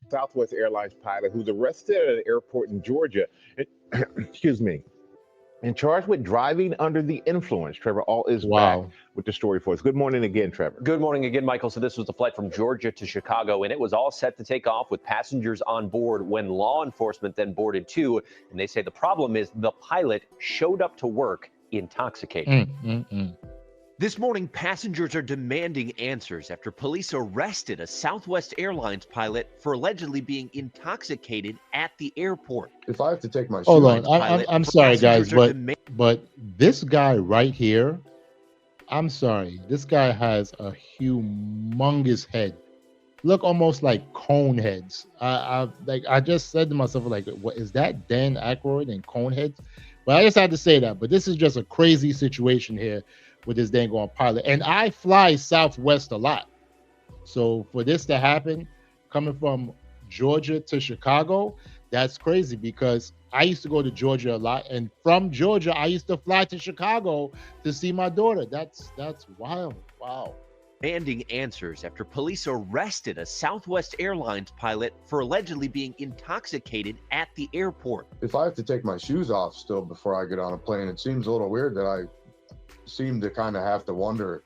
Southwest Airlines pilot who's arrested at an airport in Georgia. Excuse me. And charged with driving under the influence. Trevor, all is back Wow. with the story for us. Good morning again, Trevor. Good morning again, Michael. So this was the flight from Georgia to Chicago, and it was all set to take off with passengers on board when law enforcement then boarded too. And they say the problem is the pilot showed up to work intoxicated. This morning, passengers are demanding answers after police arrested a Southwest Airlines pilot for allegedly being intoxicated at the airport. If I have to take my shoes Hold off, on. I'm sorry, guys, but this guy right here, I'm sorry. This guy has a humongous head. Look almost like cone heads. I just said to myself, like, what is that, Dan Aykroyd and cone heads? But I just had to say that. But this is just a crazy situation here with this dang on pilot. And I fly Southwest a lot. So for this to happen, coming from Georgia to Chicago, that's crazy because I used to go to Georgia a lot. And from Georgia, I used to fly to Chicago to see my daughter. That's wild. Wow. Demanding answers after police arrested a Southwest Airlines pilot for allegedly being intoxicated at the airport. if I have to take my shoes off still before I get on a plane, it seems a little weird that I seem to kind of have to wonder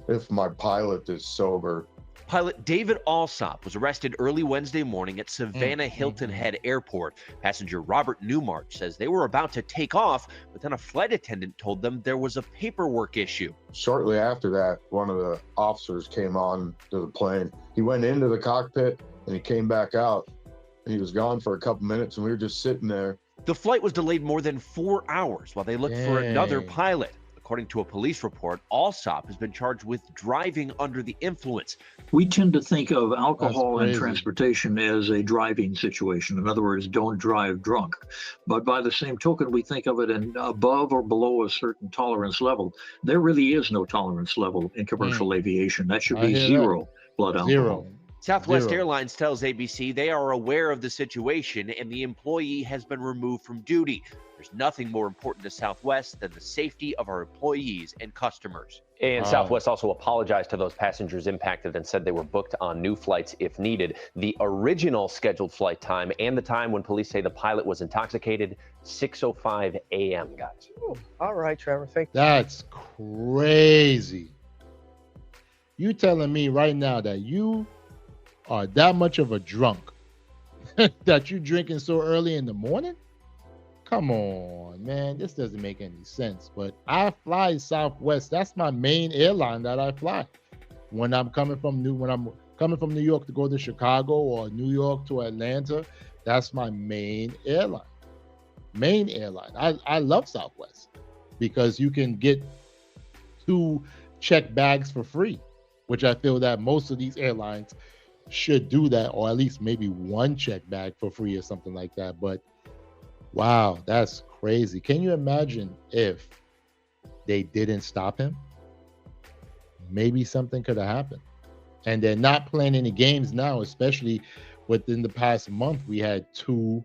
if my pilot is sober. Pilot David Alsop was arrested early Wednesday morning at Savannah Hilton Head Airport. Passenger Robert Newmarch says they were about to take off, but then a flight attendant told them there was a paperwork issue. Shortly after that, one of the officers came on to the plane. He went into the cockpit and he came back out. And he was gone for a couple minutes and we were just sitting there. The flight was delayed more than 4 hours while they looked for another Dang. pilot. According to a police report, Alsop has been charged with driving under the influence. We tend to think of alcohol and crazy. transportation as a driving situation. In other words, don't drive drunk. But by the same token, we think of it in above or below a certain tolerance level. There really is no tolerance level in commercial aviation. That should I be hear that. zero blood alcohol. Zero. Southwest Zero. Airlines tells ABC they are aware of the situation and the employee has been removed from duty. There's nothing more important to Southwest than the safety of our employees and customers. And Wow. Southwest also apologized to those passengers impacted and said they were booked on new flights if needed. The original scheduled flight time and the time when police say the pilot was intoxicated, 6:05 a.m., guys. Ooh, all right, Trevor. Thank you. That's crazy. You telling me right now that you are that much of a drunk that you drinking so early in the morning? Come on, man. This doesn't make any sense. But I fly Southwest. That's my main airline that I fly. When I'm coming from New York to go to Chicago or New York to Atlanta, that's my main airline. Main airline. I love Southwest because you can get 2 check bags for free, which I feel that most of these airlines should do that, or at least maybe 1 check bag for free or something like that. But wow, that's crazy. Can you imagine if they didn't stop him? Maybe something could have happened. And they're not playing any games now, especially within the past month, we had 2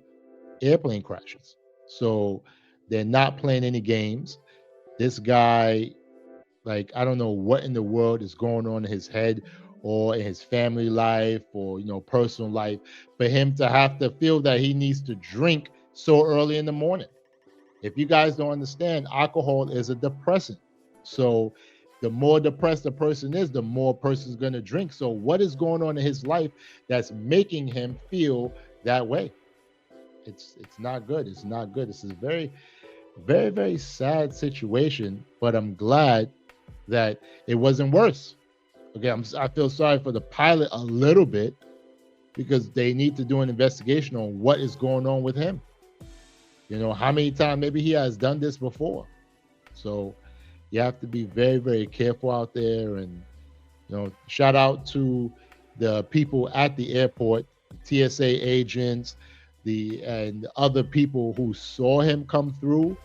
airplane crashes. So they're not playing any games. This guy, like, I don't know what in the world is going on in his head or in his family life or, personal life, for him to have to feel that he needs to drink so early in the morning. If you guys don't understand, alcohol is a depressant. So the more depressed a person is, the more a person's going to drink. So what is going on in his life that's making him feel that way? It's not good. It's not good. This is a very, very, very sad situation, but I'm glad that it wasn't worse. Okay, I feel sorry for the pilot a little bit because they need to do an investigation on what is going on with him. How many times maybe he has done this before. So you have to be very, very careful out there. And, shout out to the people at the airport, TSA agents, and other people who saw him come through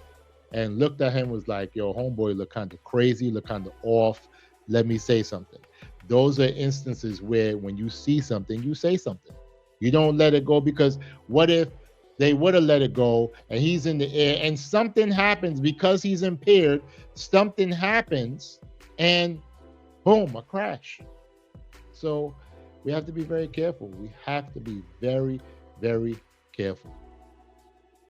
and looked at him, was like, yo, homeboy, look kind of crazy, look kind of off. Let me say something. Those are instances where when you see something, you say something. You don't let it go, because what if they would have let it go and he's in the air and something happens because he's impaired, something happens and boom, a crash. So we have to be very careful. We have to be very, very careful.